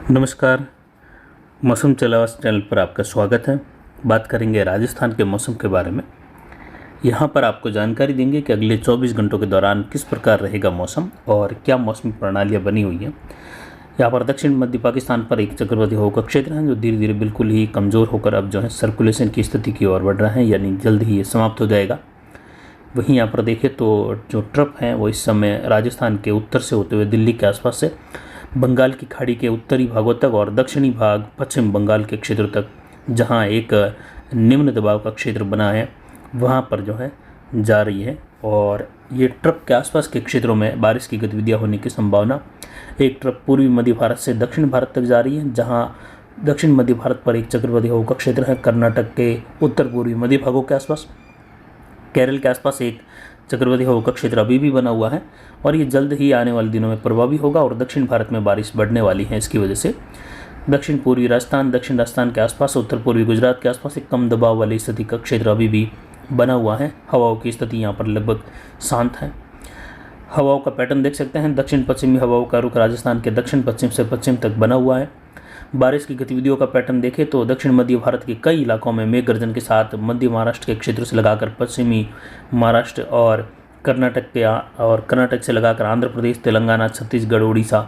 नमस्कार। मौसम चलावास चैनल पर आपका स्वागत है। बात करेंगे राजस्थान के मौसम के बारे में। यहाँ पर आपको जानकारी देंगे कि अगले 24 घंटों के दौरान किस प्रकार रहेगा मौसम और क्या मौसमी प्रणालियाँ बनी हुई हैं। यहाँ पर दक्षिण मध्य पाकिस्तान पर एक चक्रवाती हवा का क्षेत्र है जो धीरे धीरे बिल्कुल ही कमज़ोर होकर अब जो है सर्कुलेशन की स्थिति की ओर बढ़ रहा है, यानी जल्द ही ये समाप्त हो जाएगा। वहीं यहाँ पर देखें तो जो ट्रफ हैं वो इस समय राजस्थान के उत्तर से होते हुए दिल्ली के आसपास से बंगाल की खाड़ी के उत्तरी भागों तक और दक्षिणी भाग पश्चिम बंगाल के क्षेत्र तक, जहां एक निम्न दबाव का क्षेत्र बना है, वहां पर जो है जा रही है। और ये ट्रफ के आसपास के क्षेत्रों में बारिश की गतिविधियां होने की संभावना। एक ट्रफ पूर्वी मध्य भारत से दक्षिण भारत तक जा रही है, जहां दक्षिण मध्य भारत पर एक चक्रवाती हवा का क्षेत्र है कर्नाटक के उत्तर पूर्वी मध्य भागों के आसपास। केरल के आसपास एक चक्रवाती हवा का क्षेत्र अभी भी बना हुआ है और ये जल्द ही आने वाले दिनों में प्रभावी होगा और दक्षिण भारत में बारिश बढ़ने वाली है। इसकी वजह से दक्षिण पूर्वी राजस्थान, दक्षिण राजस्थान के आसपास, उत्तर पूर्वी गुजरात के आसपास एक कम दबाव वाली स्थिति का क्षेत्र अभी भी बना हुआ है। हवाओं की स्थिति यहाँ पर लगभग शांत है। हवाओं का पैटर्न देख सकते हैं। दक्षिण पश्चिमी हवाओं का रुख राजस्थान के दक्षिण पश्चिम से पश्चिम तक बना हुआ है। बारिश की गतिविधियों का पैटर्न देखें तो दक्षिण मध्य भारत के कई इलाकों में मेघ गर्जन के साथ मध्य महाराष्ट्र के क्षेत्र से लगाकर पश्चिमी महाराष्ट्र और कर्नाटक से लगाकर आंध्र प्रदेश, तेलंगाना, छत्तीसगढ़, उड़ीसा,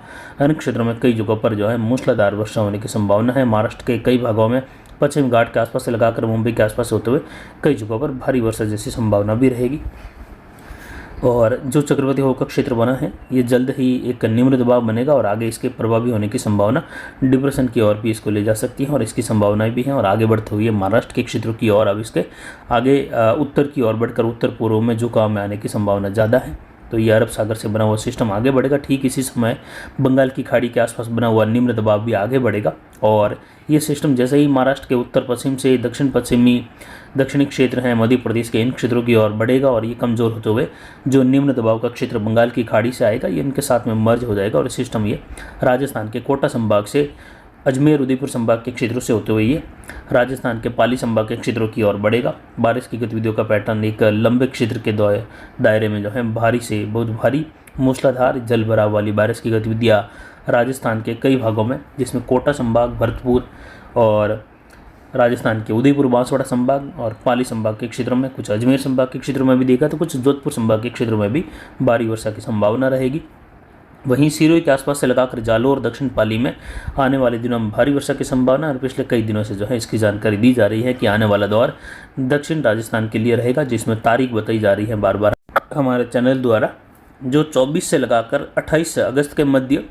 अन्य क्षेत्रों में कई जगहों पर जो है मूसलाधार वर्षा होने की संभावना है। महाराष्ट्र के कई भागों में पश्चिम घाट के आसपास से लगाकर मुंबई के आसपास होते हुए कई जगहों पर भारी वर्षा जैसी संभावना भी रहेगी। और जो चक्रवाती हवा का क्षेत्र बना है ये जल्द ही एक निम्न दबाव बनेगा और आगे इसके प्रभावी होने की संभावना डिप्रेशन की ओर भी इसको ले जा सकती है और इसकी संभावनाएं भी हैं। और आगे बढ़ते हुए महाराष्ट्र के क्षेत्रों की ओर अब इसके आगे उत्तर की ओर बढ़कर उत्तर पूर्व में झुकाव में आने की संभावना ज़्यादा है। तो ये अरब सागर से बना हुआ सिस्टम आगे बढ़ेगा। ठीक इसी समय बंगाल की खाड़ी के आसपास बना हुआ निम्न दबाव भी आगे बढ़ेगा और ये सिस्टम जैसे ही महाराष्ट्र के उत्तर पश्चिम से दक्षिण पश्चिमी दक्षिणी क्षेत्र हैं मध्य प्रदेश के इन क्षेत्रों की ओर बढ़ेगा और ये कमज़ोर होते हुए जो निम्न दबाव का क्षेत्र बंगाल की खाड़ी से आएगा ये इनके साथ में मर्ज हो जाएगा और सिस्टम ये राजस्थान के कोटा संभाग से अजमेर उदयपुर संभाग के क्षेत्रों से होते हुए ये राजस्थान के पाली संभाग के क्षेत्रों की ओर बढ़ेगा। बारिश की गतिविधियों का पैटर्न एक लंबे क्षेत्र के दायरे में जो है भारी से बहुत भारी मूसलाधार जल भराव वाली बारिश की गतिविधियाँ राजस्थान के कई भागों में, जिसमें कोटा संभाग, भरतपुर और राजस्थान के उदयपुर बांसवाड़ा संभाग और पाली संभाग के क्षेत्रों में, कुछ अजमेर संभाग के क्षेत्रों में भी देखा तो कुछ जोधपुर संभाग के क्षेत्रों में भी भारी वर्षा की संभावना रहेगी। वहीं सिरोही के आसपास से लगाकर जालोर और दक्षिण पाली में आने वाले दिनों में भारी वर्षा की संभावना और पिछले कई दिनों से जो है इसकी जानकारी दी जा रही है कि आने वाला दौर दक्षिण राजस्थान के लिए रहेगा, जिसमें तारीख बताई जा रही है बार बार हमारे चैनल द्वारा, जो 24 से लगाकर 28 अगस्त के मध्य,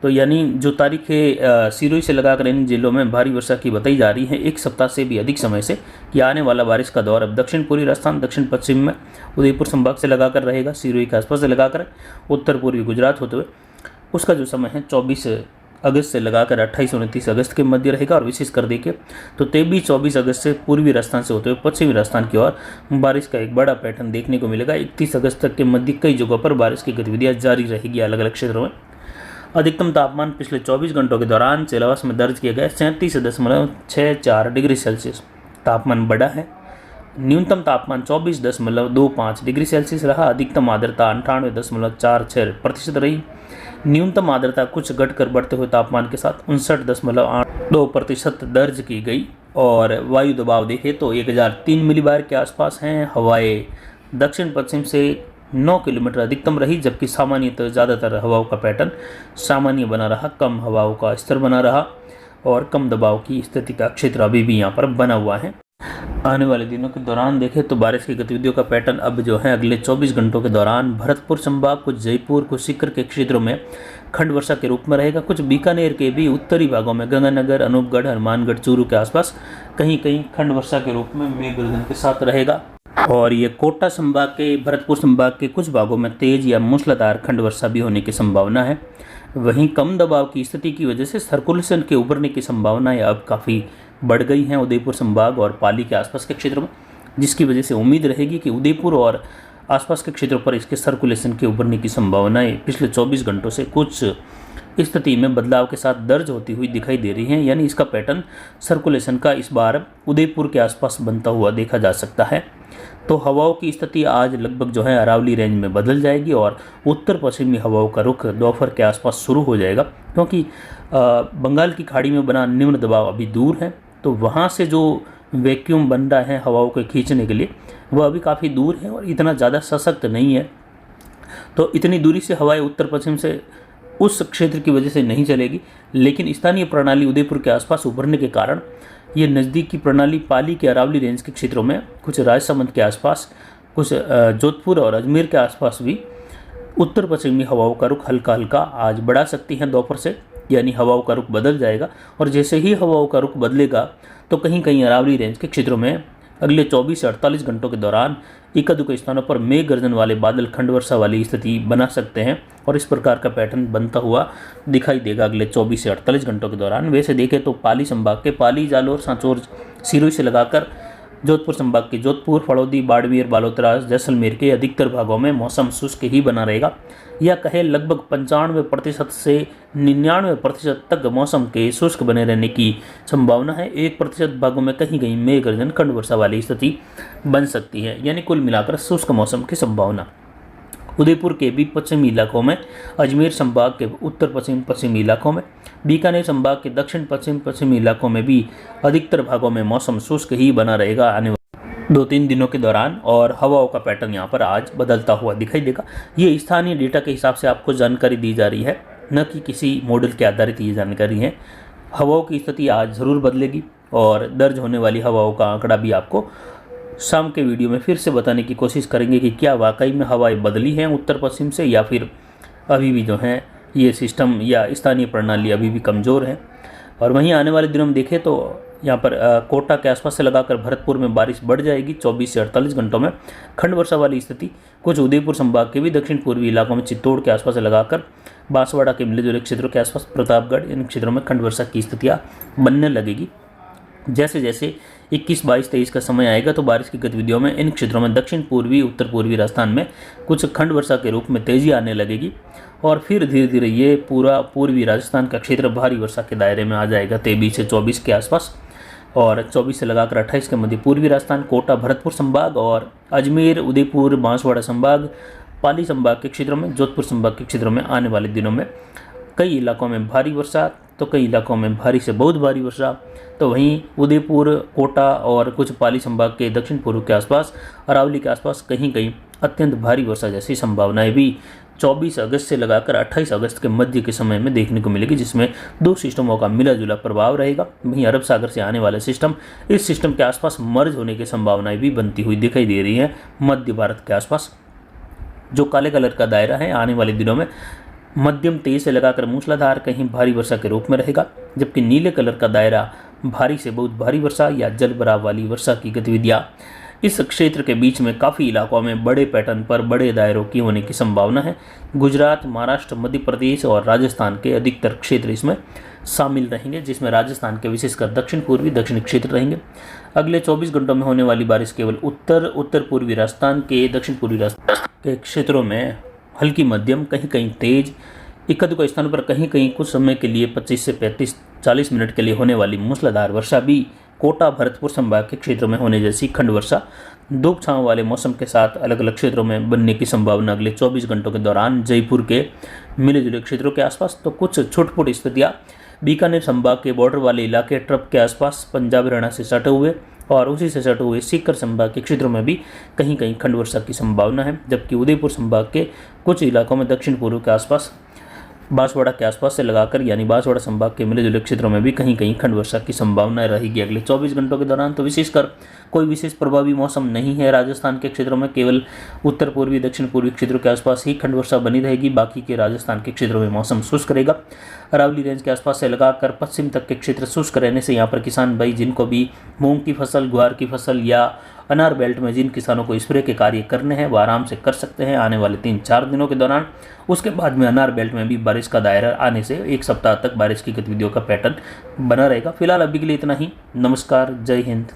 तो यानी जो तारीख है सिरोही से लगाकर इन जिलों में भारी वर्षा की बताई जा रही है एक सप्ताह से भी अधिक समय से, कि आने वाला बारिश का दौर अब दक्षिण पूर्वी राजस्थान, दक्षिण पश्चिम में उदयपुर संभाग से लगाकर रहेगा, सिरोही के आसपास से लगाकर उत्तर पूर्वी गुजरात होते हुए उसका जो समय है 24 अगस्त से लगाकर 28-29 अगस्त के मध्य रहेगा। और विशेष कर देखें तो 23-24 अगस्त से पूर्वी राजस्थान से होते हुए पश्चिमी राजस्थान की ओर बारिश का एक बड़ा पैटर्न देखने को मिलेगा। 31 अगस्त तक के मध्य कई जगहों पर बारिश की गतिविधियाँ जारी रहेगी अलग अलग क्षेत्रों में। अधिकतम तापमान पिछले 24 घंटों के दौरान सिलवासा में दर्ज किया गया 37.64 डिग्री सेल्सियस तापमान बढ़ा है। न्यूनतम तापमान 24.25 डिग्री सेल्सियस रहा। अधिकतम आर्द्रता 98.46% रही। न्यूनतम आर्द्रता कुछ घटकर बढ़ते हुए तापमान के साथ 59.82% दर्ज की गई। और वायु दबाव देखें तो 1003 मिलीबार के आसपास हैं। हवाएं दक्षिण पश्चिम से 9 किलोमीटर अधिकतम रही, जबकि सामान्यतः ज़्यादातर हवाओं का पैटर्न सामान्य बना रहा, कम हवाओं का स्तर बना रहा और कम दबाव की स्थिति का क्षेत्र अभी भी यहाँ पर बना हुआ है। आने वाले दिनों के दौरान देखें तो बारिश की गतिविधियों का पैटर्न अब जो है अगले 24 घंटों के दौरान भरतपुर संभाग, कुछ जयपुर, कुछ सीकर के क्षेत्रों में खंड वर्षा के रूप में रहेगा। कुछ बीकानेर के भी उत्तरी भागों में गंगानगर, अनूपगढ़, हनुमानगढ़, चूरू के आसपास कहीं कहीं खंड वर्षा के रूप में मेघ गर्जन के साथ रहेगा। और ये कोटा संभाग के, भरतपुर संभाग के कुछ भागों में तेज या मूसलाधार खंड वर्षा भी होने की संभावना है। वहीं कम दबाव की स्थिति की वजह से सर्कुलेशन के उभरने की संभावनाएं अब काफ़ी बढ़ गई हैं उदयपुर संभाग और पाली के आसपास के क्षेत्रों में, जिसकी वजह से उम्मीद रहेगी कि उदयपुर और आसपास के क्षेत्रों पर इसके सर्कुलेशन के उभरने की संभावनाएं पिछले 24 घंटों से कुछ स्थिति में बदलाव के साथ दर्ज होती हुई दिखाई दे रही हैं। यानी इसका पैटर्न सर्कुलेशन का इस बार उदयपुर के आसपास बनता हुआ देखा जा सकता है। तो हवाओं की स्थिति आज लगभग जो है अरावली रेंज में बदल जाएगी और उत्तर पश्चिमी हवाओं का रुख दोपहर के आसपास शुरू हो जाएगा, क्योंकि बंगाल की खाड़ी में बना निम्न दबाव अभी दूर है। तो वहाँ से जो वैक्यूम बन रहा है हवाओं को खींचने के लिए, वह अभी काफ़ी दूर है और इतना ज़्यादा सशक्त नहीं है। तो इतनी दूरी से हवाएं उत्तर पश्चिम से उस क्षेत्र की वजह से नहीं चलेगी, लेकिन स्थानीय प्रणाली उदयपुर के आसपास उभरने के कारण ये नज़दीकी प्रणाली पाली के अरावली रेंज के क्षेत्रों में, कुछ राजसमंद के आसपास, कुछ जोधपुर और अजमेर के आसपास भी उत्तर पश्चिमी हवाओं का रुख हल्का हल्का आज बढ़ा सकती हैं दोपहर से। यानी हवाओं का रुख बदल जाएगा और जैसे ही हवाओं का रुख बदलेगा तो कहीं कहीं अरावली रेंज के क्षेत्रों में अगले 24 से 48 घंटों के दौरान एकाधिक स्थानों पर मेघ गर्जन वाले बादल खंड वर्षा वाली स्थिति बना सकते हैं और इस प्रकार का पैटर्न बनता हुआ दिखाई देगा अगले 24 से 48 घंटों के दौरान। वैसे देखें तो पाली संभाग के पाली, जालोर, सांचौर, सिरोही से लगाकर जोधपुर संभाग के जोधपुर, फड़ौदी, बाड़मेर, बालोतरा, जैसलमेर के अधिकतर भागों में मौसम शुष्क ही बना रहेगा। या कहे लगभग 95% से 99% तक मौसम के शुष्क बने रहने की संभावना है। 1% भागों में कहीं कहीं मेघ गर्जन खंड वर्षा वाली स्थिति बन सकती है। यानी कुल मिलाकर शुष्क मौसम की संभावना। उदयपुर के भी पश्चिमी इलाकों में, अजमेर संभाग के उत्तर पश्चिमी इलाकों में, बीकानेर संभाग के दक्षिण पश्चिमी इलाकों में भी अधिकतर भागों में मौसम शुष्क ही बना रहेगा आने वाले 2-3 दिनों के दौरान। और हवाओं का पैटर्न यहाँ पर आज बदलता हुआ दिखाई देगा। ये स्थानीय डेटा के हिसाब से आपको जानकारी दी जा रही है, न कि किसी मॉडल के आधारित ये जानकारी है। हवाओं की स्थिति आज ज़रूर बदलेगी और दर्ज होने वाली हवाओं का आंकड़ा भी आपको शाम के वीडियो में फिर से बताने की कोशिश करेंगे कि क्या वाकई में हवाएं बदली हैं उत्तर पश्चिम से, या फिर अभी भी जो हैं ये सिस्टम या स्थानीय प्रणाली अभी भी कमज़ोर है। और वहीं आने वाले दिनों में देखें तो यहाँ पर कोटा के आसपास से लगाकर भरतपुर में बारिश बढ़ जाएगी 24 से 48 घंटों में। खंड वर्षा वाली स्थिति कुछ उदयपुर संभाग के भी दक्षिण पूर्वी इलाकों में, चित्तौड़ के आसपास से लगाकर बांसवाड़ा के मिले जुले क्षेत्रों के आसपास, प्रतापगढ़, इन क्षेत्रों में खंड वर्षा की स्थितियाँ बनने लगेगी। जैसे जैसे 21, 22, 23 का समय आएगा तो बारिश की गतिविधियों में इन क्षेत्रों में दक्षिण पूर्वी, उत्तर पूर्वी राजस्थान में कुछ खंड वर्षा के रूप में तेजी आने लगेगी और फिर धीरे धीरे ये पूरा पूर्वी राजस्थान का क्षेत्र भारी वर्षा के दायरे में आ जाएगा 23 से 24 के आसपास। और 24 से लगाकर 28 के मध्य पूर्वी राजस्थान, कोटा, भरतपुर संभाग और अजमेर, उदयपुर, बांसवाड़ा संभाग, पाली संभाग के क्षेत्रों में, जोधपुर संभाग के क्षेत्रों में आने वाले दिनों में कई इलाकों में भारी वर्षा, तो कई इलाकों में भारी से बहुत भारी वर्षा। तो वहीं उदयपुर, कोटा और कुछ पाली संभाग के दक्षिण पूर्व के आसपास, अरावली के आसपास कहीं कहीं अत्यंत भारी वर्षा जैसी संभावनाएं भी 24 अगस्त से लगाकर 28 अगस्त के मध्य के समय में देखने को मिलेगी, जिसमें 2 सिस्टमों का मिला जुला प्रभाव रहेगा। वहीं अरब सागर से आने वाले सिस्टम, इस सिस्टम के आसपास मर्ज होने की संभावनाएं भी बनती हुई दिखाई दे रही हैं मध्य भारत के आसपास। जो काले कलर का दायरा है आने वाले दिनों में मध्यम तेज से लगाकर मूसलाधार कहीं भारी वर्षा के रूप में रहेगा, जबकि नीले कलर का दायरा भारी से बहुत भारी वर्षा या जल भराव वाली वर्षा की गतिविधियां इस क्षेत्र के बीच में काफ़ी इलाकों में बड़े पैटर्न पर बड़े दायरों की होने की संभावना है। गुजरात, महाराष्ट्र, मध्य प्रदेश और राजस्थान के अधिकतर क्षेत्र इसमें शामिल रहेंगे, जिसमें राजस्थान के विशेषकर दक्षिण पूर्वी, दक्षिणी क्षेत्र रहेंगे। अगले 24 घंटों में होने वाली बारिश केवल उत्तर पूर्वी राजस्थान के, दक्षिण पूर्वी राजस्थान के क्षेत्रों में हल्की मध्यम, कहीं कहीं तेज, एकाधिक स्थानों पर कहीं कहीं कुछ समय के लिए 25 से 35-40 मिनट के लिए होने वाली मूसलाधार वर्षा भी कोटा, भरतपुर संभाग के क्षेत्रों में होने जैसी खंड वर्षा धूप छांव वाले मौसम के साथ अलग अलग क्षेत्रों में बनने की संभावना अगले 24 घंटों के दौरान जयपुर के मिले जुले क्षेत्रों के आसपास। तो कुछ छुटपुट स्थितियाँ बीकानेर संभाग के बॉर्डर वाले इलाके, ट्रप के आसपास, पंजाब हरियाणा से सटे हुए और उसी से सटे हुए सीकर संभाग के क्षेत्रों में भी कहीं कहीं खंड वर्षा की संभावना है, जबकि उदयपुर संभाग के कुछ इलाकों में दक्षिण पूर्व के आसपास, बांसवाड़ा के आसपास से लगाकर यानी बांसवाड़ा संभाग के मिले जुले क्षेत्रों में भी कहीं कहीं खंड वर्षा की संभावना रहेगी अगले 24 घंटों के दौरान। तो विशेषकर कोई विशेष प्रभावी मौसम नहीं है राजस्थान के क्षेत्रों में, केवल उत्तर पूर्वी, दक्षिण पूर्वी क्षेत्रों के आसपास ही खंड वर्षा बनी रहेगी। बाकी के राजस्थान के क्षेत्रों में मौसम शुष्क रहेगा। अरावली रेंज के आसपास से लगाकर पश्चिम तक के क्षेत्र शुष्क रहने से यहाँ पर किसान भाई जिनको भी मूंग की फसल, ग्वार की फसल या अनार बेल्ट में जिन किसानों को स्प्रे के कार्य करने हैं वो आराम से कर सकते हैं आने वाले 3-4 दिनों के दौरान। उसके बाद में अनार बेल्ट में भी बारिश का दायरा आने से 1 सप्ताह तक बारिश की गतिविधियों का पैटर्न बना रहेगा। फिलहाल अभी के लिए इतना ही। नमस्कार, जय हिंद।